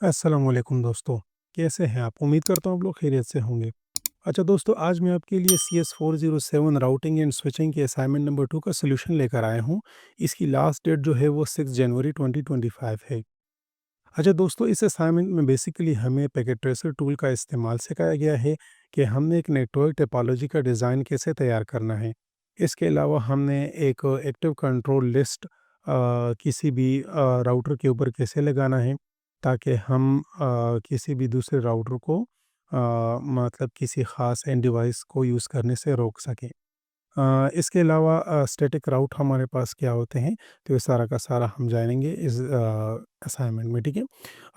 अस्सलाम वालेकुम दोस्तों, कैसे हैं आप? उम्मीद करता हूँ आप लोग खैरियत से होंगे। अच्छा दोस्तों, आज मैं आपके लिए CS407 राउटिंग एंड स्विचिंग के असाइनमेंट नंबर 2 का सॉल्यूशन लेकर आया हूँ। इसकी लास्ट डेट जो है वो 6 जनवरी 2025 है। अच्छा दोस्तों, इस असाइनमेंट में बेसिकली हमें पैकेट ट्रेसर टूल का इस्तेमाल सिखाया गया है कि हमने एक नेटवर्क टोपोलॉजी का डिज़ाइन कैसे तैयार करना है। इसके अलावा हमने एक एक्टिव कंट्रोल लिस्ट किसी भी राउटर के ऊपर कैसे लगाना है ताकि हम किसी भी दूसरे राउटर को मतलब किसी ख़ास एंड डिवाइस को यूज़ करने से रोक सकें। इसके अलावा स्टैटिक राउट हमारे पास क्या होते हैं, तो ये सारा का सारा हम जानेंगे इस असाइनमेंट में, ठीक है?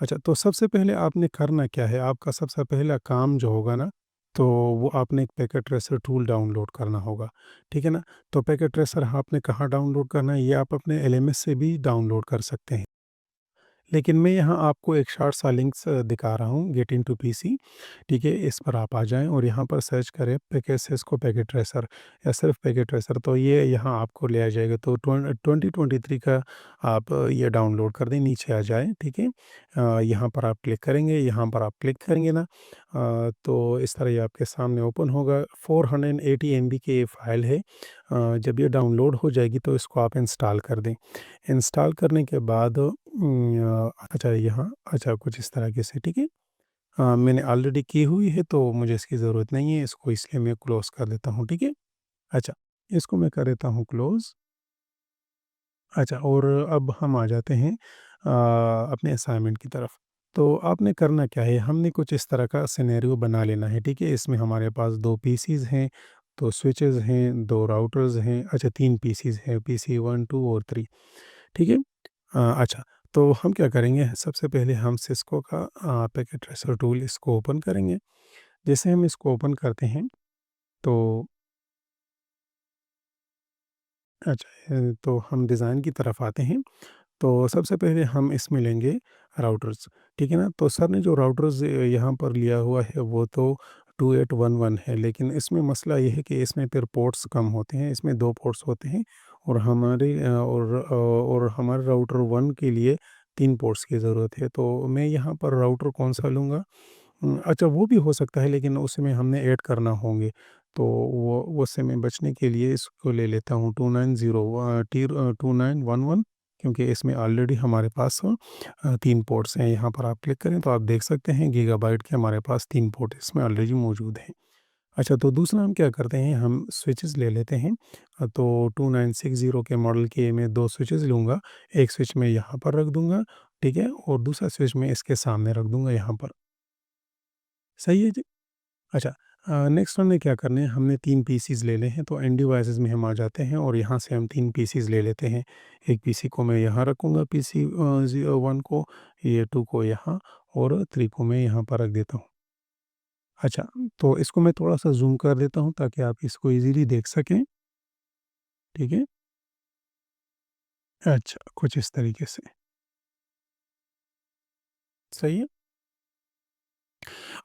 अच्छा, तो सबसे पहले आपने करना क्या है, आपका सबसे पहला काम जो होगा ना, तो वो आपने एक पैकेट ट्रेसर टूल डाउनलोड करना होगा, ठीक है ना? तो पैकेट ट्रेसर आपने कहाँ डाउनलोड करना है, ये आप अपने एलएमएस से भी डाउनलोड कर सकते हैं। लेकिन मैं यहाँ आपको एक शॉर्ट सा लिंक्स दिखा रहा हूँ, गेट इनटू पीसी, ठीक है? इस पर आप आ जाएँ और यहाँ पर सर्च करें पैकेज सिस्को पैकेट ट्रेसर या सिर्फ पैकेट ट्रेसर, तो ये यहाँ आपको ले आ जाएगा। तो 2023 का आप ये डाउनलोड कर दें, नीचे आ जाएँ, ठीक है? यहाँ पर आप क्लिक करेंगे, यहाँ पर आप क्लिक करेंगे ना, तो इस तरह ये आपके सामने ओपन होगा। 480 एमबी की ये फ़ाइल है। जब ये डाउनलोड हो जाएगी तो इसको आप इंस्टॉल कर दें। इंस्टॉल करने के बाद अच्छा यहाँ अच्छा कुछ इस तरीके से, ठीक है? मैंने ऑलरेडी की हुई है तो मुझे इसकी ज़रूरत नहीं है, इसको इसलिए मैं क्लोज़ कर देता हूँ, ठीक है? अच्छा, इसको मैं कर देता हूँ क्लोज़। अच्छा, और अब हम आ जाते हैं अपने असाइनमेंट की तरफ। तो आपने करना क्या है, हमने कुछ इस तरह का सिनेरियो बना लेना है, ठीक है? इसमें हमारे पास 2 पीसीज़ हैं, 2 स्विचेज़ हैं, 2 राउटर्स हैं, अच्छा 3 पीसीज़ हैं, पीसी 1, 2 और 3, ठीक है? अच्छा, तो हम क्या करेंगे, सबसे पहले हम सिस्को का पैकेट ट्रेसर टूल इसको ओपन करेंगे। जैसे हम इसको ओपन करते हैं, तो अच्छा तो हम डिज़ाइन की तरफ आते हैं। तो सबसे पहले हम इसमें लेंगे राउटर्स, ठीक है ना? तो सर ने जो राउटर्स यहाँ पर लिया हुआ है वो तो 2811 है, लेकिन इसमें मसला ये है कि इसमें फिर पोर्ट्स कम होते हैं, इसमें 2 पोर्ट्स होते हैं और और हमारे राउटर 1 के लिए 3 पोर्ट्स की ज़रूरत है। तो मैं यहाँ पर राउटर कौन-सा लूँगा? अच्छा, वो भी हो सकता है लेकिन उसमें हमने ऐड करना होंगे। तो वो उससे मैं बचने के लिए इसको ले लेता हूँ 2911, क्योंकि इसमें ऑलरेडी हमारे पास 3 पोर्ट्स हैं। यहाँ पर आप क्लिक करें तो आप देख सकते हैं गीगाबाइट के हमारे पास 3 पोर्ट इसमें ऑलरेडी मौजूद हैं। अच्छा, तो दूसरा हम क्या करते हैं, हम स्विचेज़ ले लेते हैं। तो 2960 के मॉडल के मैं 2 स्विचेज़ लूँगा। एक स्विच मैं यहाँ पर रख दूँगा, ठीक है? और दूसरा स्विच मैं इसके सामने रख दूँगा यहाँ पर। सही है जी? अच्छा, नेक्स्ट हमने क्या करना है, हमने 3 पीसीज़ लेने हैं, तो एंड डिवाइसेज़ में हम आ जाते हैं और यहाँ से हम 3 पीसीज़ ले लेते हैं। एक पीसी को मैं यहाँ रखूँगा, पीसी 1 को, ये 2 को यहाँ और 3 को मैं यहाँ पर रख देता हूँ। अच्छा, तो इसको मैं थोड़ा-सा ज़ूम कर देता हूँ ताकि आप इसको ईज़िली देख सकें, ठीक है? अच्छा, कुछ इस तरीके से, सही है?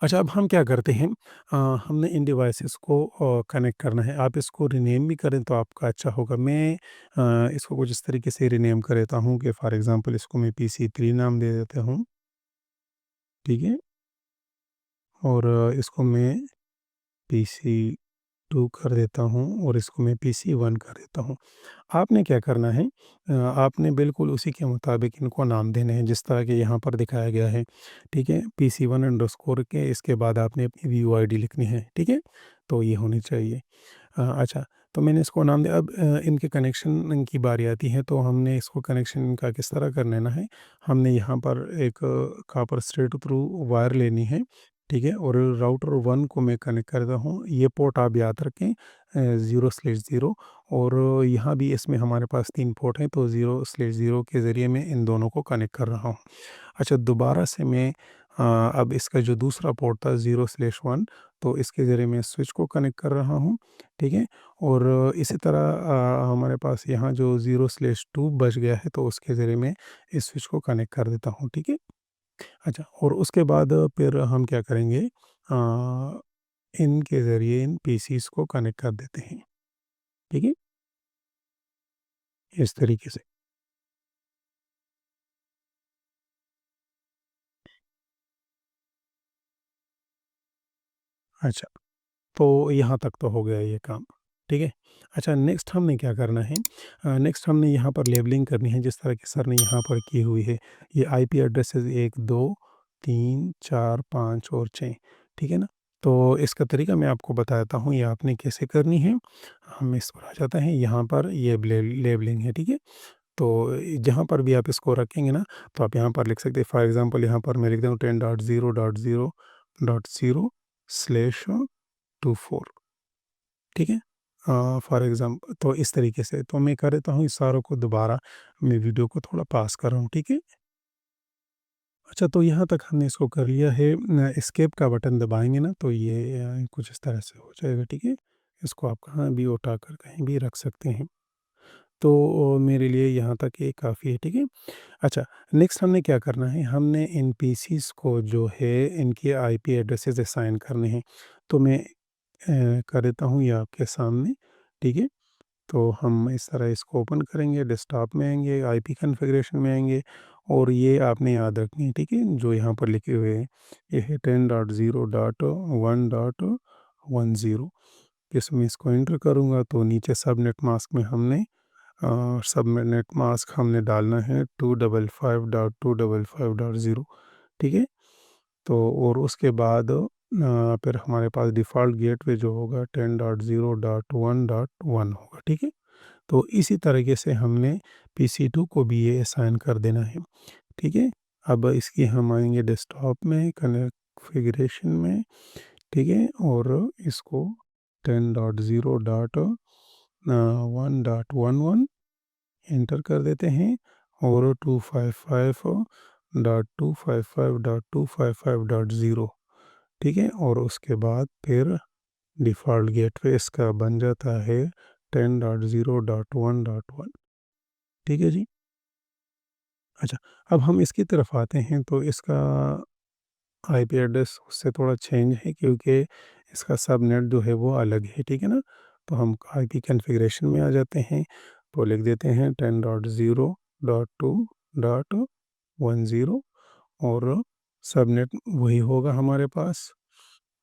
अच्छा, अब हम क्या करते हैं, हमने इन डिवाइसेस को कनेक्ट करना है। आप इसको रीनेम भी करें तो आपका अच्छा होगा। मैं इसको कुछ इस तरीके से रीनेम कर देता हूँ कि फॉर एग्ज़ाम्पल इसको मैं पीसी 3 नाम दे देता हूँ, ठीक है? और इसको मैं पीसी 2 कर देता हूँ और इसको मैं पीसी 1 कर देता हूँ। आपने क्या करना है, आपने बिल्कुल उसी के मुताबिक इनको नाम देने हैं जिस तरह के यहाँ पर दिखाया गया है, ठीक है? PC1 अंडरस्कोर के इसके बाद आपने अपनी वीयूआईडी लिखनी है, ठीक है? तो ये होनी चाहिए। अच्छा, तो मैंने इसको नाम दिया। अब इनके कनेक्शन की बारी आती है, तो हमने इसको कनेक्शन इनका किस तरह कर लेना है, हमने यहाँ पर एक कॉपर स्ट्रेट थ्रू वायर लेनी है, ठीक है? और राउटर 1 को मैं कनेक्ट करता हूँ, ये पोर्ट आप याद रखें 0/0, और यहाँ भी इसमें हमारे पास 3 पोर्ट हैं, तो 0/0 के ज़रिए मैं इन दोनों को कनेक्ट कर रहा हूँ। अच्छा, दोबारा से मैं अब इसका जो दूसरा पोर्ट था 0/1, तो इसके ज़रिए मैं स्विच को कनेक्ट कर रहा हूँ, ठीक है? और इसी तरह हमारे पास यहाँ जो 0/2 बच गया है, तो उसके ज़रिए मैं इस स्विच को कनेक्ट कर देता हूँ, ठीक है? अच्छा, और उसके बाद फिर हम क्या करेंगे, इनके ज़रिए इन पीसीज़ को कनेक्ट कर देते हैं, ठीक है? इस तरीके से। अच्छा, तो यहाँ तक तो हो गया ये काम, ठीक है। अच्छा, नेक्स्ट हमने क्या करना है, नेक्स्ट हमने यहाँ पर लेबलिंग करनी है जिस तरह की सर ने यहाँ पर की हुई है। ये आईपी एड्रेसेस 1, 2, 3, 4, 5 और 6, ठीक है ना? तो इसका तरीका मैं आपको बताता हूँ, ये आपने कैसे करनी है। हम इस पर आ जाते हैं, यहाँ पर ये लेबलिंग है, ठीक है? तो जहाँ पर भी आप इसको रखेंगे ना, तो आप यहाँ पर लिख सकते हैं, फॉर एग्ज़ाम्पल यहाँ पर मैं लिख दूँ 10.0.0.0/24, ठीक है? फॉर एग्ज़ाम्पल तो इस तरीके से तो मैं कर देता हूँ इस सारों को दोबारा, मैं वीडियो को थोड़ा पास कर रहा हूँ, ठीक है? अच्छा, तो यहाँ तक हमने इसको कर लिया है, एस्केप का बटन दबाएँगे ना तो ये कुछ इस तरह से हो जाएगा, ठीक है? इसको आप कहाँ भी उठाकर कहीं भी रख सकते हैं। तो मेरे लिए यहाँ तक ये काफ़ी है, ठीक है? अच्छा, नेक्स्ट हमने क्या करना है, हमने इन पीसीज़ को जो है इनके आईपी एड्रेसेस असाइन करने हैं। तो मैं कर देता हूँ ये आपके सामने, ठीक है? तो हम इस तरह इसको ओपन करेंगे, डेस्कटॉप में आएँगे, आईपी कॉन्फ़िगरेशन में आएँगे और ये आपने याद रखनी है, ठीक है? जो यहाँ पर लिखे हुए हैं, ये है 10.0.1.10। इसमें इसको एंटर करूँगा तो नीचे सबनेट मास्क में हमने सबनेट मास्क हमने डालना है 255.255.0, ठीक है? तो और उसके बाद फिर हमारे पास डिफ़ॉल्ट गेटवे जो होगा 10.0.1.1 होगा, ठीक है? तो इसी तरीके से हमने पीसी2 को भी ये असाइन कर देना है, ठीक है? अब इसकी हम आएँगे डेस्कटॉप में, कॉन्फ़िगरेशन में, ठीक है? और इसको 10.0.1.11 एंटर कर देते हैं और 255.255.255.0, ठीक है? और उसके बाद फिर डिफ़ॉल्ट गेटवे इसका बन जाता है 10.0.1.1, ठीक है जी? अच्छा, अब हम इसकी तरफ आते हैं तो इसका आईपी एड्रेस उससे थोड़ा चेंज है क्योंकि इसका सबनेट जो है वो अलग है, ठीक है ना? तो हम आईपी कॉन्फ़िगरेशन में आ जाते हैं, तो लिख देते हैं 10.0.2.10 और सबनेट वही होगा हमारे पास,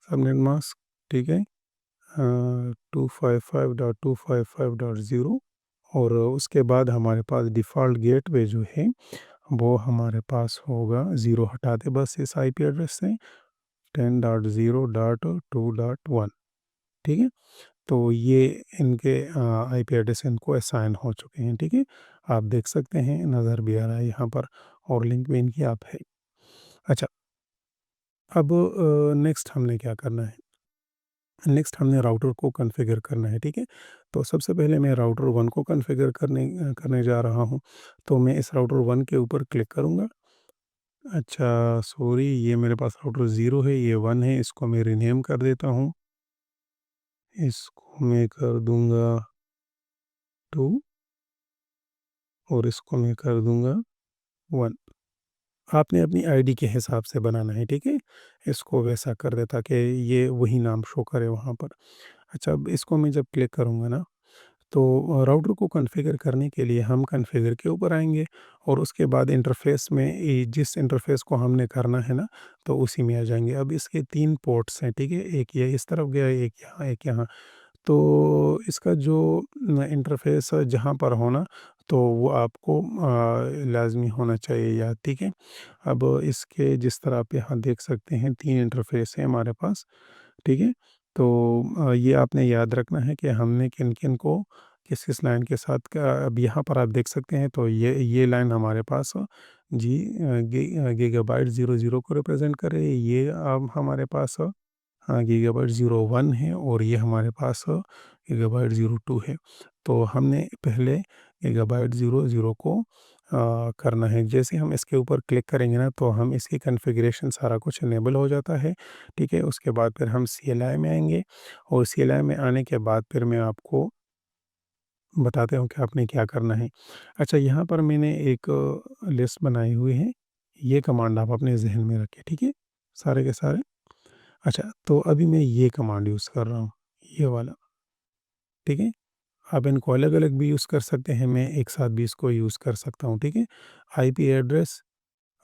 सबनेट मास्क, ठीक है? 255.255.0 और उसके बाद हमारे पास डिफ़ॉल्ट गेटवे जो है वो हमारे पास होगा, ज़ीरो हटा दें बस इस आईपी एड्रेस से, 10.0.2.1, ठीक है? तो ये इनके आईपी एड्रेस इनको असाइन हो चुके हैं, ठीक है? आप देख सकते हैं, नज़र भी आ रहा है यहाँ पर और लिंक भी इनकी आप है। अच्छा, अब नेक्स्ट हमने क्या करना है? नेक्स्ट हमने राउटर को कॉन्फ़िगर करना है, ठीक है? तो सबसे पहले मैं राउटर 1 को कॉन्फ़िगर करने जा रहा हूँ। तो मैं इस राउटर 1 के ऊपर क्लिक करूँगा। अच्छा, सॉरी, ये मेरे पास राउटर 0 है, ये 1 है, इसको मैं रीनेम कर देता हूँ। इसको मैं कर दूँगा 2 और इसको मैं कर दूँगा 1। आपने अपनी आईडी के हिसाब से बनाना है, ठीक है? इसको वैसा कर दें ताकि ये वही नाम शो करे वहाँ पर। अच्छा, अब इसको मैं जब क्लिक करूँगा ना, तो राउटर को कॉन्फ़िगर करने के लिए हम कॉन्फ़िगर के ऊपर आएँगे और उसके बाद इंटरफ़ेस में जिस इंटरफ़ेस को हमने करना है ना, तो उसी में आ जाएँगे। अब इसके 3 पोर्ट्स हैं, ठीक है? एक ये इस तरफ गया, एक यहाँ, एक यहाँ। तो इसका जो इंटरफ़ेस जहाँ पर हो ना, तो वो आपको लाज़मी होना चाहिए याद, ठीक है? अब इसके जिस तरह आप यहाँ देख सकते हैं 3 इंटरफ़ेस हैं हमारे पास, ठीक है? तो ये आपने याद रखना है कि हमने किन-किन को किस-किस लाइन के साथ अब यहाँ पर आप देख सकते हैं, तो ये लाइन हमारे पास गीगाबाइट 00 को रिप्रेज़ेंट कर रही है। ये अब हमारे पास गीगाबाइट 01 है और ये हमारे पास गीगाबाइट 02 है। तो हमने पहले गीगाबाइट 00 को करना है। जैसे हम इसके ऊपर क्लिक करेंगे ना, तो हम इसकी कॉन्फ़िगरेशन सारा कुछ इनेबल हो जाता है, ठीक है? उसके बाद फिर हम सीएलआई में आएँगे और सीएलआई में आने के बाद फिर मैं आपको बताता हूँ कि आपने क्या करना है। अच्छा, यहाँ पर मैंने एक लिस्ट बनाई हुई है, ये कमांड आप अपने ज़हन में रखें, ठीक है? सारे के सारे। अच्छा, तो अभी मैं ये कमांड यूज़ कर रहा हूँ, ये वाला, ठीक है? आप इनको अलग-अलग भी यूज़ कर सकते हैं, मैं एक साथ भी इसको यूज़ कर सकता हूँ, ठीक है? आईपी एड्रेस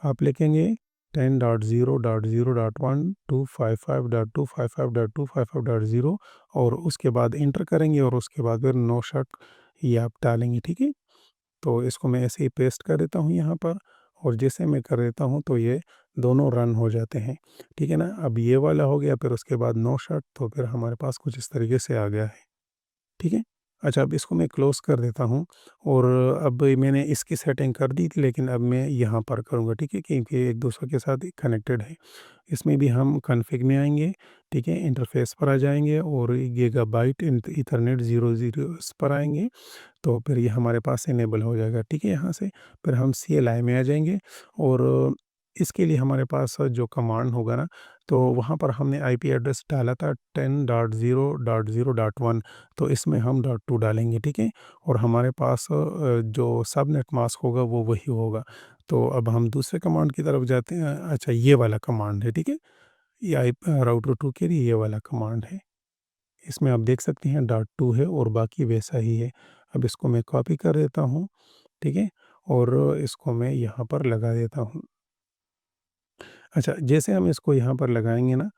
आप लिखेंगे 10.0.0.1 और उसके बाद एंटर करेंगे और उसके बाद फिर नो शॉट ये आप डालेंगे, ठीक है। तो इसको मैं ऐसे ही पेस्ट कर देता हूँ यहाँ पर और जैसे मैं कर देता हूँ तो ये दोनों रन हो जाते हैं, ठीक है ना। अब ये वाला हो गया, फिर उसके बाद नो शॉट, तो फिर हमारे पास कुछ इस तरीके से आ गया है, ठीक है। अच्छा, अब इसको मैं क्लोज़ कर देता हूँ और अब मैंने इसकी सेटिंग कर दी थी, लेकिन अब मैं यहाँ पर करूँगा, ठीक है, क्योंकि एक दूसरे के साथ कनेक्टेड है। इसमें भी हम कॉन्फ़िग में आएँगे, ठीक है, इंटरफ़ेस पर आ जाएँगे और गीगाबाइट ईथरनेट 00 इस पर आएँगे, तो फिर ये हमारे पास इनेबल हो जाएगा, ठीक है, यहाँ से। फिर हम CLI में आ जाएँगे और इसके लिए हमारे पास जो कमांड होगा ना, तो वहाँ पर हमने आईपी एड्रेस डाला था 10.0.0.1, तो इसमें हम .2 डालेंगे, ठीक है। और हमारे पास जो सबनेट मास्क होगा वो वही होगा। तो अब हम दूसरे कमांड की तरफ जाते हैं। अच्छा, ये वाला कमांड है, ठीक है। ये राउटर 2 के लिए ये वाला कमांड है। इसमें आप देख सकते हैं .2 है और बाकी वैसा ही है। अब इसको मैं कॉपी कर देता हूँ, ठीक है, और इसको मैं यहाँ पर लगा देता हूँ। अच्छा, जैसे हम इसको यहाँ पर लगाएँगे ना,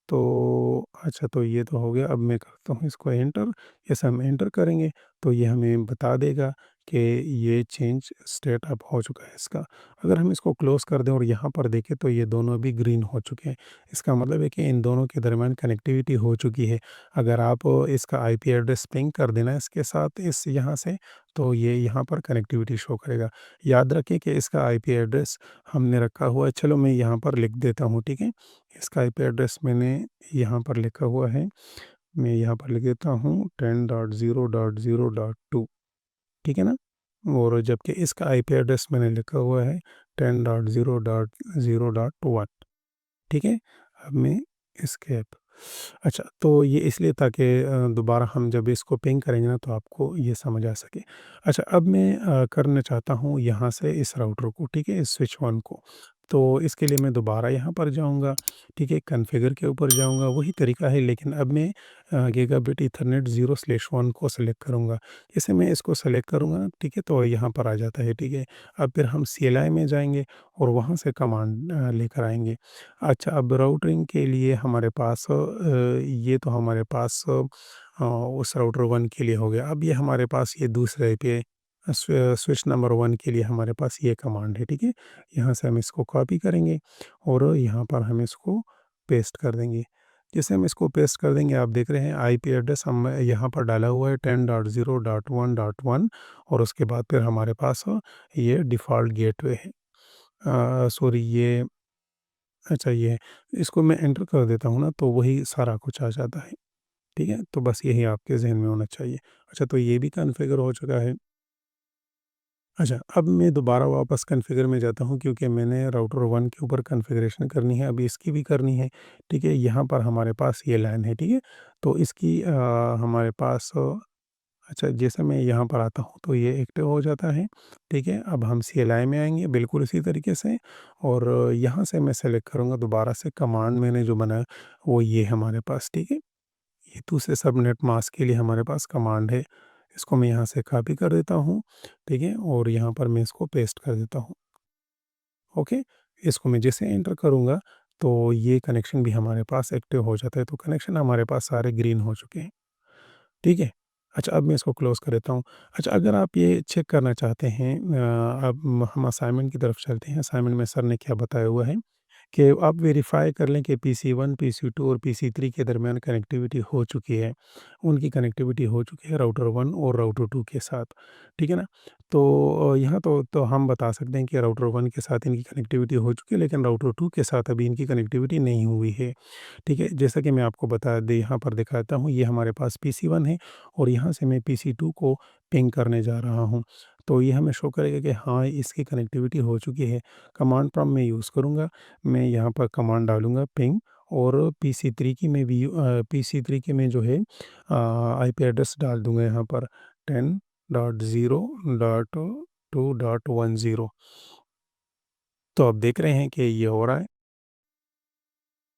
तो अच्छा, तो ये तो हो गया। अब मैं करता हूँ इसको एंटर। जैसे हम एंटर करेंगे तो ये हमें बता देगा कि ये चेंज स्टेट अप हो चुका है इसका। अगर हम इसको क्लोज़ कर दें और यहाँ पर देखें तो ये दोनों भी ग्रीन हो चुके हैं। इसका मतलब है कि इन दोनों के दरमियान कनेक्टिविटी हो चुकी है। अगर आप इसका आईपी एड्रेस पिंग कर देना इसके साथ इस यहाँ से, तो ये यहाँ पर कनेक्टिविटी शो करेगा। याद रखें कि इसका आईपी एड्रेस हमने रखा हुआ है, चलो मैं यहाँ पर लिख देता हूँ, ठीक है। इसका आईपी एड्रेस मैंने यहाँ पर लिखा हुआ है, मैं यहाँ पर लिख देता हूँ 10.0.0.2, ठीक है ना। और जबकि इसका आईपी एड्रेस मैंने लिखा हुआ है 10.0.0.1, ठीक है। अब मैं एस्केप। अच्छा, तो ये इसलिए ताकि दोबारा हम जब इसको पिंग करेंगे ना तो आपको ये समझ आ सके। अच्छा, अब मैं करना चाहता हूँ यहाँ से इस राउटर को, ठीक है, इस स्विच 1 को। तो इसके लिए मैं दोबारा यहाँ पर जाऊँगा, ठीक है, कॉन्फ़िगर के ऊपर जाऊँगा, वही तरीका है, लेकिन अब मैं गीगाबिट ईथरनेट 0/1 को सेलेक्ट करूँगा। जैसे मैं इसको सेलेक्ट करूँगा ना, ठीक है, तो यहाँ पर आ जाता है, ठीक है। अब फिर हम CLI में जाएँगे और वहाँ से कमांड लेकर आएँगे। अच्छा, अब राउटरिंग के लिए हमारे पास ये तो हमारे पास उस राउटर 1 के लिए हो गया। अब ये हमारे पास ये दूसरे पे स्विच नंबर 1 के लिए हमारे पास ये कमांड है, ठीक है। यहाँ से हम इसको कॉपी करेंगे और यहाँ पर हम इसको पेस्ट कर देंगे। जैसे हम इसको पेस्ट कर देंगे, आप देख रहे हैं आईपी एड्रेस हम यहाँ पर डाला हुआ है 10.0.1.1 और उसके बाद फिर हमारे पास ये डिफ़ॉल्ट गेटवे है। सॉरी, ये अच्छा, ये इसको मैं एंटर कर देता हूँ ना, तो वही सारा कुछ आ जाता है, ठीक है? तो बस यही आपके ज़हन में होना चाहिए। अच्छा, तो ये भी कॉन्फ़िगर हो चुका है। अच्छा, अब मैं दोबारा वापस कॉन्फ़िगर में जाता हूँ क्योंकि मैंने राउटर 1 के ऊपर कॉन्फ़िगरेशन करनी है, अभी इसकी भी करनी है, ठीक है? यहाँ पर हमारे पास ये लाइन है, ठीक है? तो इसकी हमारे पास अच्छा, जैसे मैं यहाँ पर आता हूँ तो ये एक्टिव हो जाता है, ठीक है। अब हम CLI में आएँगे बिल्कुल इसी तरीके से और यहाँ से मैं सेलेक्ट करूँगा दोबारा से कमांड मैंने जो बनाया वो ये हमारे पास, ठीक है। ये दूसरे सबनेट मास्क के लिए हमारे पास कमांड है। इसको मैं यहाँ से कॉपी कर देता हूँ, ठीक है, और यहाँ पर मैं इसको पेस्ट कर देता हूँ, ओके। इसको मैं जैसे एंटर करूँगा तो ये कनेक्शन भी हमारे पास एक्टिव हो जाता है, तो कनेक्शन हमारे पास सारे ग्रीन हो चुके हैं। ठीक है? अच्छा, अब मैं इसको क्लोज़ कर देता हूँ। अच्छा, अगर आप ये चेक करना चाहते हैं अब हम असाइनमेंट की तरफ चलते हैं। असाइनमेंट में सर ने क्या बताया हुआ है कि आप वेरीफ़ाई कर लें कि PC1, PC2 और PC3 के दरमियान कनेक्टिविटी हो चुकी है। उनकी कनेक्टिविटी हो चुकी है राउटर 1 और राउटर 2 के साथ, ठीक है ना? तो यहाँ तो हम बता सकते हैं कि राउटर 1 के साथ इनकी कनेक्टिविटी हो चुकी है, लेकिन राउटर 2 के साथ अभी इनकी कनेक्टिविटी नहीं हुई है। ठीक है, जैसा कि मैं आपको बता दे यहाँ पर दिखाता हूँ, ये हमारे पास PC1 है और यहाँ से मैं PC2 को पिंग करने जा रहा हूँ। तो ये हमें शो करेगा कि हाँ, इसकी कनेक्टिविटी हो चुकी है। कमांड प्रॉम्प्ट मैं यूज़ करूँगा, मैं यहाँ पर कमांड डालूँगा पिंग और PC3 की मैं जो है आईपी एड्रेस डाल दूँगा यहाँ पर 10.0.2.10। तो आप देख रहे हैं कि ये हो रहा है,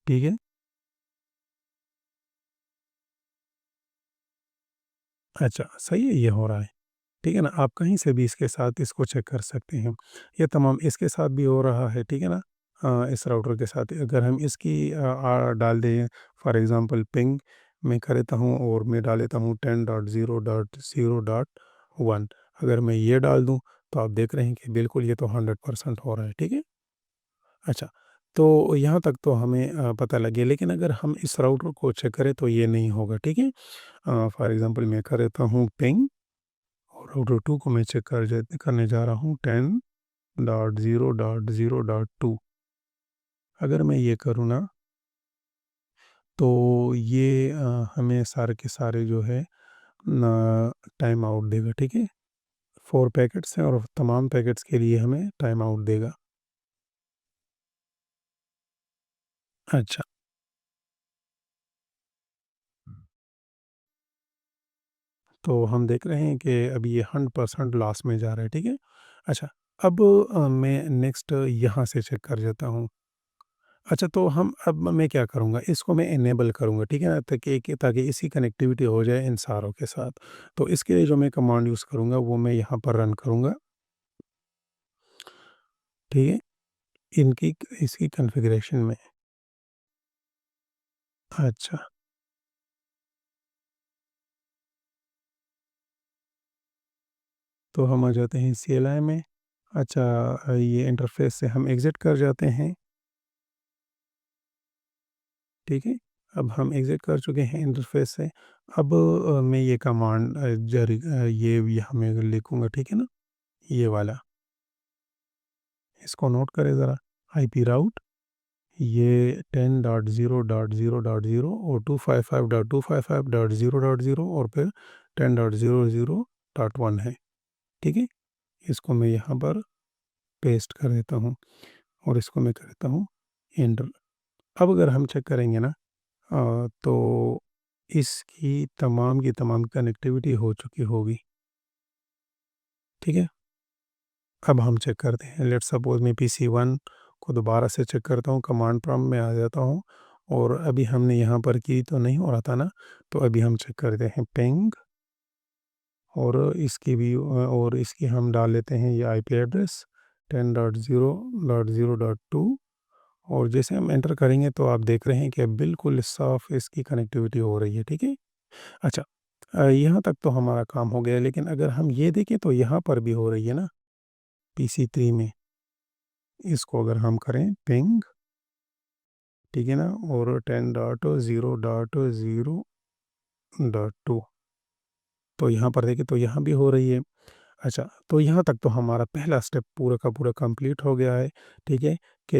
ठीक है? अच्छा, सही है, ये हो रहा है। ठीक है ना? आप कहीं से भी इसके साथ इसको चेक कर सकते हैं। ये तमाम इसके साथ भी हो रहा है, ठीक है ना? इस राउटर के साथ अगर हम इसकी डाल दें, फॉर एग्ज़ाम्पल पिंग मैं कर देता हूँ और मैं डाल देता हूँ 10.0.0.1। अगर मैं ये डाल दूँ तो आप देख रहे हैं कि बिल्कुल ये तो 100% हो रहा है, ठीक है? अच्छा, तो यहाँ तक तो हमें पता लग गया, लेकिन अगर हम इस राउटर को चेक करें तो ये नहीं होगा, ठीक है? फॉर एग्ज़ाम्पल मैं कर देता हूँ पिंग और राउटर 2 को मैं चेक करने जा रहा हूँ 10.0.0.2। अगर मैं ये करूँ ना तो ये हमें सारे के सारे जो है ना टाइम आउट देगा, ठीक है? 4 पैकेट्स हैं और तमाम पैकेट्स के लिए हमें टाइम आउट देगा। अच्छा, तो हम देख रहे हैं कि अभी ये 100% लॉस में जा रहा है, ठीक है? अच्छा, अब मैं नेक्स्ट यहाँ से चेक कर लेता हूँ। अच्छा, तो हम अब मैं क्या करूँगा, इसको मैं इनेबल करूँगा, ठीक है ना? ताकि इसकी कनेक्टिविटी हो जाए इन सारों के साथ। तो इसके लिए जो मैं कमांड यूज़ करूँगा वो मैं यहाँ पर रन करूँगा, ठीक है? इनकी इसकी कॉन्फ़िगरेशन में। अच्छा, तो हम आ जाते हैं CLI में। अच्छा, ये इंटरफ़ेस से हम एग्ज़िट कर जाते हैं, ठीक है? अब हम एग्ज़िट कर चुके हैं इंटरफ़ेस से। अब मैं ये कमांड ये यहाँ मैं लिखूँगा, ठीक है ना? ये वाला, इसको नोट करें ज़रा, आईपी राउट ये 10.0.0.0 और 255.255.0.0 और फिर 10.0.0.1 है, ठीक है? इसको मैं यहाँ पर पेस्ट कर देता हूँ और इसको मैं कर देता हूँ एंटर। अब अगर हम चेक करेंगे ना तो इसकी तमाम की तमाम कनेक्टिविटी हो चुकी होगी, ठीक है? अब हम चेक करते हैं, लेट्स सपोज़ मैं PC1 को दोबारा से चेक करता हूँ, कमांड प्रॉम्प्ट में आ जाता हूँ और अभी हमने यहाँ पर की तो नहीं हो रहा था ना, तो अभी हम चेक करते हैं पिंग और इसकी भी और इसकी हम डाल लेते हैं ये आईपी एड्रेस 10.0.0.2 और जैसे हम एंटर करेंगे तो आप देख रहे हैं कि बिल्कुल साफ़ इसकी कनेक्टिविटी हो रही है, ठीक है? अच्छा, यहाँ तक तो हमारा काम हो गया, लेकिन अगर हम ये देखें तो यहाँ पर भी हो रही है ना, PC3 में। इसको अगर हम करें पिंग, ठीक है ना, और 10.0.0.2 तो यहाँ पर देखिए तो यहाँ भी हो रही है। अच्छा, तो यहाँ तक तो हमारा पहला स्टेप पूरा का पूरा कंप्लीट हो गया है, ठीक है? कि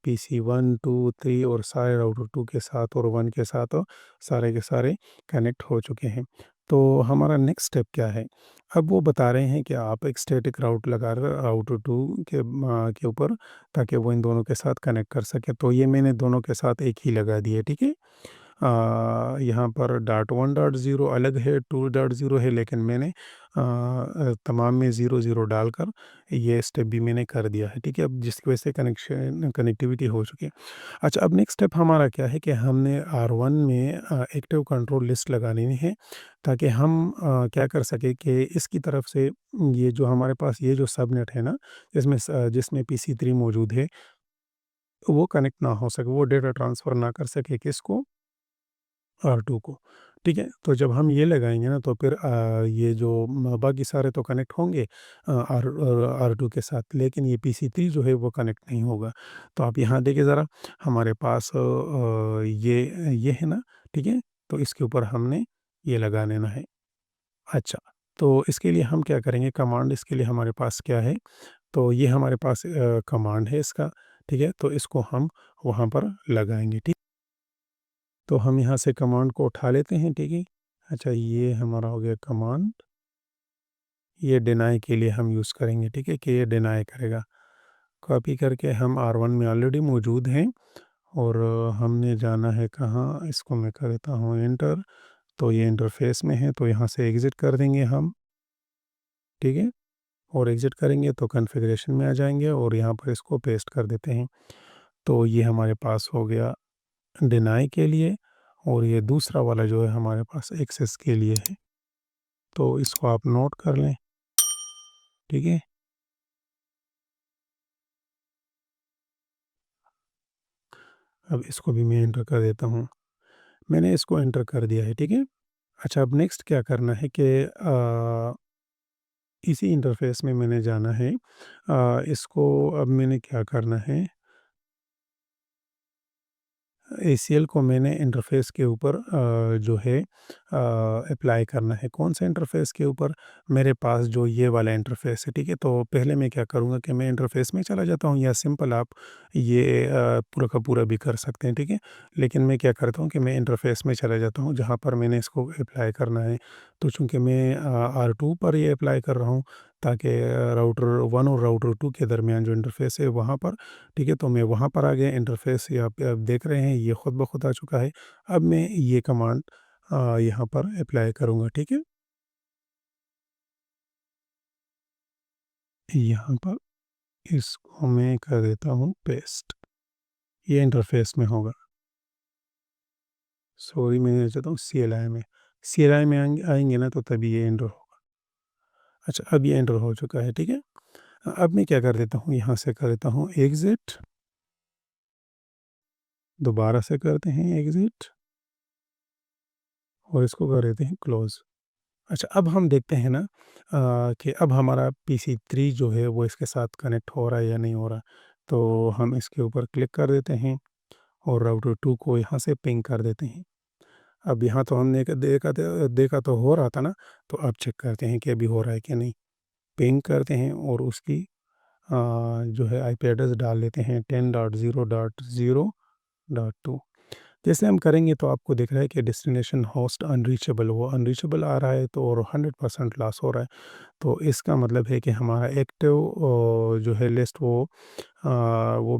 पीसी 1, 2, 3 और सारे राउटर 2 के साथ और 1 के साथ सारे के सारे कनेक्ट हो चुके हैं। तो हमारा नेक्स्ट स्टेप क्या है? अब वो बता रहे हैं कि आप एक स्टैटिक राउटर 2 के ऊपर ताकि वो इन दोनों के साथ कनेक्ट कर सके। तो ये मैंने दोनों के साथ एक ही लगा दिए, ठीक है? यहाँ पर डॉट 1 डॉट 0 अलग है, 2 डॉट 0 है, लेकिन मैंने तमाम में 0 डालकर ये स्टेप भी मैंने कर दिया है, ठीक है? अब जिसकी वजह से कनेक्टिविटी हो चुकी है। अच्छा, अब नेक्स्ट स्टेप हमारा क्या है कि हमने R1 में एक्टिव कंट्रोल लिस्ट लगानी है ताकि हम क्या कर सकें कि इसकी तरफ से ये जो हमारे पास ये जो सबनेट है ना, जिसमें PC3 मौजूद है, वो कनेक्ट ना हो सके, वो डेटा ट्रांसफ़र ना कर सके किसको? R2 को, ठीक है? तो जब हम ये लगाएँगे ना तो फिर ये जो बाकी सारे तो कनेक्ट होंगे R2 के साथ, लेकिन ये PC3 जो है वो कनेक्ट नहीं होगा। तो आप यहाँ देखिए ज़रा, हमारे पास ये है ना, ठीक है? तो इसके ऊपर हमने ये लगा लेना है। अच्छा, तो इसके लिए हम क्या करेंगे, कमांड इसके लिए हमारे पास क्या है? तो ये हमारे पास कमांड है इसका, ठीक है? तो इसको हम वहाँ पर लगाएँगे, ठीक? तो हम यहाँ से कमांड को उठा लेते हैं, ठीक है? अच्छा, ये हमारा हो गया कमांड, ये डिनाई के लिए हम यूज़ करेंगे, ठीक है? कि ये डिनाई करेगा। कॉपी करके हम R1 में ऑलरेडी मौजूद हैं और हमने जाना है कहाँ, इसको मैं कर देता हूँ एंटर, तो ये इंटरफ़ेस में है, तो यहाँ से एग्ज़िट कर देंगे हम, ठीक है? और एग्ज़िट करेंगे तो कॉन्फ़िगरेशन में आ जाएँगे और यहाँ पर इसको पेस्ट कर देते हैं। तो ये हमारे पास हो गया डिनाई के लिए और ये दूसरा वाला जो है हमारे पास एक्सेस के लिए है। तो इसको आप नोट कर लें, ठीक है? अब इसको भी मैं एंटर कर देता हूँ। मैंने इसको एंटर कर दिया है, ठीक है? अच्छा, अब नेक्स्ट क्या करना है कि इसी इंटरफ़ेस में मैंने जाना है। इसको अब मैंने क्या करना है, एसीएल को मैंने इंटरफ़ेस के ऊपर जो है अप्लाई करना है। कौन से इंटरफ़ेस के ऊपर? मेरे पास जो ये वाला इंटरफ़ेस है, ठीक है? तो पहले मैं क्या करूँगा कि मैं इंटरफ़ेस में चला जाता हूँ, या सिंपल आप ये पूरा का पूरा भी कर सकते हैं, ठीक है? लेकिन मैं क्या करता हूँ कि मैं इंटरफ़ेस में चला जाता हूँ जहाँ पर मैंने इसको अप्लाई करना है। तो चूँकि मैं R2 पर ये अप्लाई कर रहा हूँ, ताकि राउटर 1 और राउटर 2 के दरमियान जो इंटरफ़ेस है वहाँ पर, ठीक है, तो मैं वहाँ पर आ गया। इंटरफ़ेस यहाँ पे आप देख रहे हैं, ये खुद ब खुद आ चुका है। अब मैं ये कमांड यहाँ पर अप्लाई करूँगा, ठीक है। यहाँ पर इसको मैं कर देता हूँ पेस्ट। ये इंटरफ़ेस में होगा। सॉरी, मैं चाहता हूँ सीएलआई में। सीएलआई में आएँगे आएँगे ना, तो तभी ये एंटर होगा। अच्छा, अब ये एंटर हो चुका है, ठीक है। अब मैं क्या कर देता हूँ, यहाँ से कर देता हूँ एग्ज़िट, दोबारा से करते हैं एग्ज़िट, और इसको कर देते हैं क्लोज़। अच्छा, अब हम देखते हैं ना कि अब हमारा पीसी 3 जो है वो इसके साथ कनेक्ट हो रहा है या नहीं हो रहा। तो हम इसके ऊपर क्लिक कर देते हैं और राउटर 2 को यहाँ से पिंग कर देते हैं। अब यहाँ तो हमने देखा तो हो रहा था ना, तो अब चेक करते हैं कि अभी हो रहा है कि नहीं। पिंग करते हैं और उसकी जो है आईपी एड्रेस डाल देते हैं 10.0.0.2। जैसे हम करेंगे तो आपको दिख रहा है कि डेस्टिनेशन होस्ट अनरीचेबल, वो अनरीचेबल आ रहा है, तो और 100% लॉस हो रहा है। तो इसका मतलब है कि हमारा एक्टिव जो है लिस्ट वो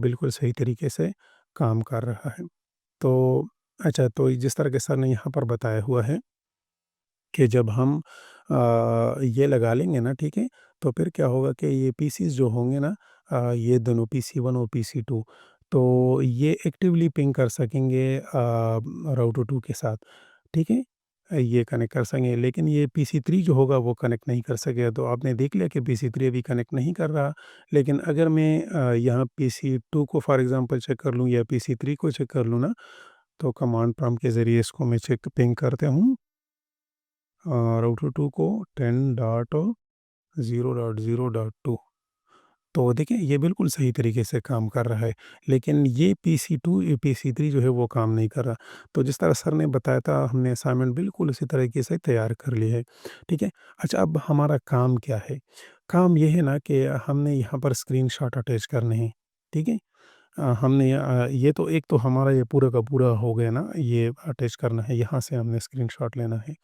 बिल्कुल सही तरीके से काम कर रहा है। तो अच्छा, तो जिस तरह के सर ने यहाँ पर बताया हुआ है कि जब हम ये लगा लेंगे ना, ठीक है, तो फिर क्या होगा कि ये पीसीज़ जो होंगे ना, ये दोनों पीसी 1 और पीसी 2, तो ये एक्टिवली पिंग कर सकेंगे राउटर 2 के साथ, ठीक है? ये कनेक्ट कर सकेंगे, लेकिन ये पीसी 3 जो होगा वो कनेक्ट नहीं कर सकेगा। तो आपने देख लिया कि पीसी 3 अभी कनेक्ट नहीं कर रहा। लेकिन अगर मैं यहाँ पीसी 2 को फॉर एग्ज़ाम्पल चेक कर लूँ या पीसी 3 को चेक कर लूँ ना, तो कमांड प्रॉम्प्ट के ज़रिए इसको मैं चेक पिंग करता हूँ राउटर 2 को 10.0.0.2। तो देखिए, ये बिल्कुल सही तरीके से काम कर रहा है, लेकिन ये पीसी 2 ये पीसी 3 जो है वो काम नहीं कर रहा। तो जिस तरह सर ने बताया था, हमने असाइनमेंट बिल्कुल उसी तरीके से तैयार कर ली है, ठीक है। अच्छा, अब हमारा काम क्या है? काम ये है ना कि हमने यहाँ पर स्क्रीनशॉट अटैच करने हैं, ठीक है। हमने ये तो एक तो हमारा ये पूरा का पूरा हो गया ना, ये अटैच करना है, यहाँ से हमने स्क्रीनशॉट लेना है।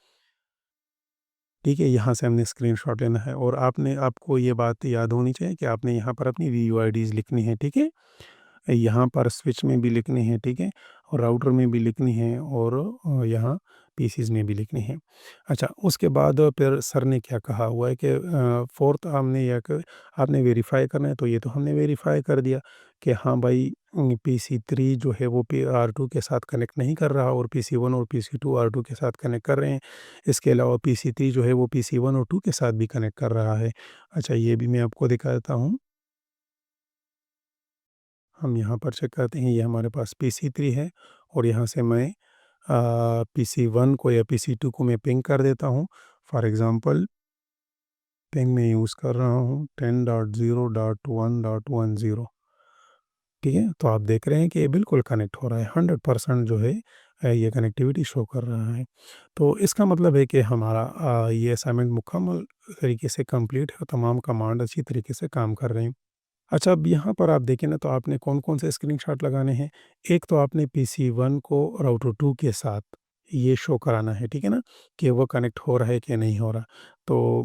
ठीक है, यहाँ से हमने स्क्रीनशॉट लेना है, और आपको ये बात याद होनी चाहिए कि आपने यहाँ पर अपनी वीयूआईडीज़ लिखनी है, ठीक है? यहाँ पर स्विच में भी लिखनी है, ठीक है? और राउटर में भी लिखनी है, और यहाँ पीसीज़ में भी लिखनी है। अच्छा, उसके बाद फिर सर ने क्या कहा हुआ है कि फोर्थ हमने या क आपने वेरीफ़ाई करना है, तो ये तो हमने वेरीफ़ाई कर दिया कि हाँ भाई, पीसी 3 जो है वो आर2 के साथ कनेक्ट नहीं कर रहा, और पीसी 1 और पीसी 2 आर2 के साथ कनेक्ट कर रहे हैं। इसके अलावा पीसी 3 जो है वो पीसी 1 और 2 के साथ भी कनेक्ट कर रहा है। अच्छा, ये भी मैं आपको दिखा देता हूँ। हम यहाँ पर चेक करते हैं, ये हमारे पास पीसी 3 है, और यहाँ से मैं पीसी 1 को या पीसी 2 को मैं पिंग कर देता हूँ। फॉर एग्ज़ाम्पल पिंग मैं यूज़ कर रहा हूँ 10.0.1.10, ठीक है? तो आप देख रहे हैं कि ये बिल्कुल कनेक्ट हो रहा है, 100% जो है ये कनेक्टिविटी शो कर रहा है। तो इसका मतलब है कि हमारा ये असाइनमेंट मुकम्मल तरीके से कंप्लीट है, और तमाम कमांड अच्छी तरीके से काम कर रहे हैं। अच्छा, अब यहाँ पर आप देखें ना, तो आपने कौन-कौन से स्क्रीनशॉट लगाने हैं। एक तो आपने पीसी 1 को राउटर 2 के साथ ये शो कराना है, ठीक है ना? कि वो कनेक्ट हो रहा है कि नहीं हो रहा। तो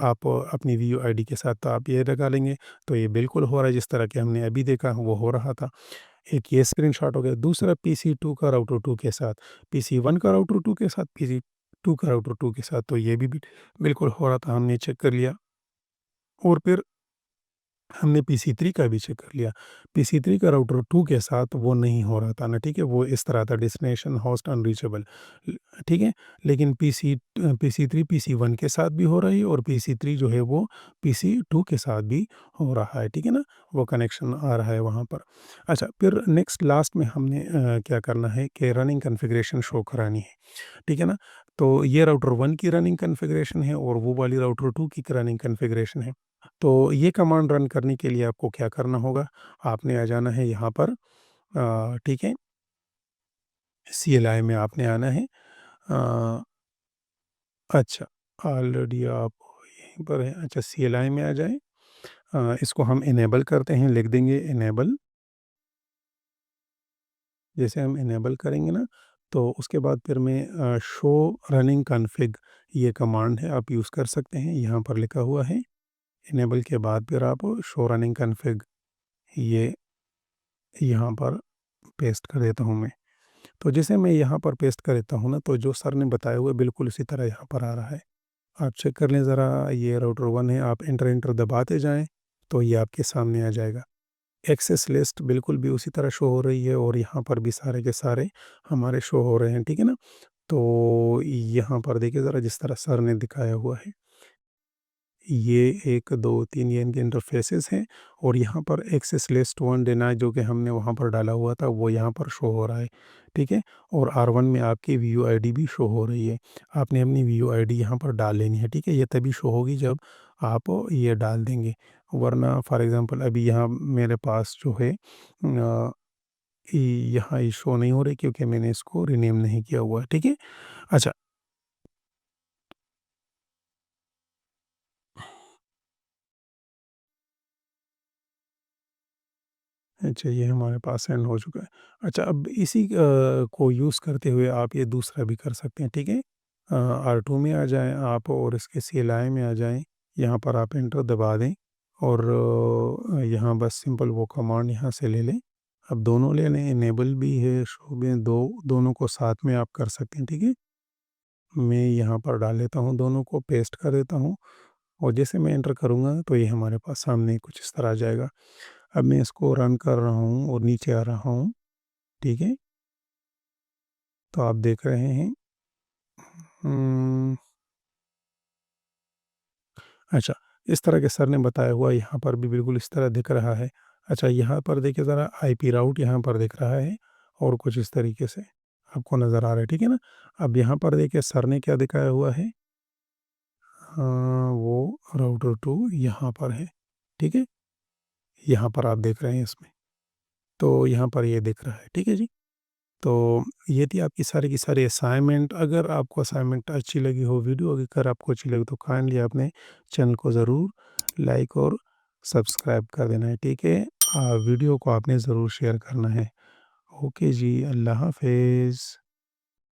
आप अपनी वीयूआईडी के साथ तो आप ये लगा लेंगे, तो ये बिल्कुल हो रहा है, जिस तरह के हमने अभी देखा वो हो रहा था। एक ये स्क्रीनशॉट हो गया। दूसरा पीसी 2 का राउटर 2 के साथ, पीसी 1 का राउटर 2 के साथ, पीसी 2 का राउटर 2 के साथ, तो ये भी बिल्कुल हो रहा था, हमने चेक कर लिया। और फिर हमने पीसी3 का भी चेक कर लिया। पीसी3 का राउटर 2 के साथ वो नहीं हो रहा था ना, ठीक है? वो इस तरह था डेस्टिनेशन होस्ट अनरीचेबल ल ठीक है? लेकिन पीसी3 पीसी1 के साथ भी हो रही है और पीसी3 जो है वो पीसी2 के साथ भी हो रहा है, ठीक है ना? वो कनेक्शन आ रहा है वहाँ पर। अच्छा, फिर नेक्स्ट लास्ट में हमने क्या करना है कि रनिंग कॉन्फ़िगरेशन शो करानी है, ठीक है ना? तो ये राउटर 1 की रनिंग कॉन्फ़िगरेशन है और वो वाली राउटर 2 की रनिंग कॉन्फ़िगरेशन है। तो ये कमांड रन करने के लिए आपको क्या करना होगा? आपने आ जाना है यहाँ पर ठीक है? सीएलआई में आपने आना है। अ, अच्छा, ऑलरेडी आप यहीं पर हैं। अच्छा, सीएलआई में आ जाएँ। इसको हम इनेबल करते हैं, लिख देंगे इनेबल। जैसे हम इनेबल करेंगे ना, तो उसके बाद फिर मैं शो रनिंग कॉन्फ़िग ये कमांड है, आप यूज़ कर सकते हैं। यहाँ पर लिखा हुआ है, इनेबल के बाद फिर आप शो रनिंग कॉन्फ़िग ये यहाँ पर पेस्ट कर देता हूँ मैं। तो जैसे मैं यहाँ पर पेस्ट कर देता हूँ ना, तो जो सर ने बताया हुआ है बिल्कुल उसी तरह यहाँ पर आ रहा है। आप चेक कर लें ज़रा, ये राउटर 1 है, आप एंटर एंटर दबाते जाएँ, तो ये आपके सामने आ जाएगा। एक्सेस लिस्ट बिल्कुल भी उसी तरह शो हो रही है और यहाँ पर भी सारे के सारे हमारे शो हो रहे हैं, ठीक है ना? तो यहाँ पर देखिए ज़रा, जिस तरह सर ने दिखाया हुआ है। ये 1, 2, 3 ये इनके इंटरफ़ेसेस हैं और यहाँ पर एक्सेस लिस्ट 1 डिनाई जो कि हमने वहाँ पर डाला हुआ था, वो यहाँ पर शो हो रहा है, ठीक है? और R1 में आपकी वीयूआईडी भी शो हो रही है। आपने अपनी वीयूआईडी यहाँ पर डाल लेनी है, ठीक है? ये तभी शो होगी जब आप ये डाल देंगे, वरना फ़ॉर एग्ज़ाम्पल अभी यहाँ मेरे पास जो है यहाँ ये शो नहीं हो रही क्योंकि मैंने इसको रीनेम नहीं किया हुआ है, ठीक है? अच्छा। अच्छा, ये हमारे पास सेंड हो चुका है। अच्छा, अब इसी को यूज़ करते हुए आप ये दूसरा भी कर सकते हैं, ठीक है? R2 में आ जाएँ आप और इसके CLI में आ जाएँ। यहाँ पर आप एंटर दबा दें और यहाँ बस सिंपल वो कमांड यहाँ से ले लें। अब दोनों ले लें, इनेबल भी है, शो भी है, दोनों को साथ में आप कर सकते हैं, ठीक है? मैं यहाँ पर डाल लेता हूँ, दोनों को पेस्ट कर देता हूँ और जैसे मैं एंटर करूँगा तो ये हमारे पास सामने कुछ इस तरह आ जाएगा। अब मैं इसको रन कर रहा हूँ और नीचे आ रहा हूँ, ठीक है? तो आप देख रहे हैं। उम, अच्छा, इस तरह के सर ने बताया हुआ यहाँ पर भी बिल्कुल इस तरह दिख रहा है। अच्छा, यहाँ पर देखिए ज़रा, आईपी राउट यहाँ पर दिख रहा है और कुछ इस तरीके से आपको नज़र आ रहा है, ठीक है ना? अब यहाँ पर देखिए सर ने क्या दिखाया हुआ है, वो राउटर 2 यहाँ पर है, ठीक है? यहाँ पर आप देख रहे हैं इसमें, तो यहाँ पर ये दिख रहा है, ठीक है जी? तो ये थी आपकी सारी की सारी असाइनमेंट। अगर आपको असाइनमेंट अच्छी लगी हो, वीडियो अगर आपको अच्छी लगी तो काइंडली अपने चैनल को ज़रूर लाइक और सब्सक्राइब कर देना है, ठीक है? वीडियो को आपने ज़रूर शेयर करना है। ओके जी, अल्लाह हाफ़िज़।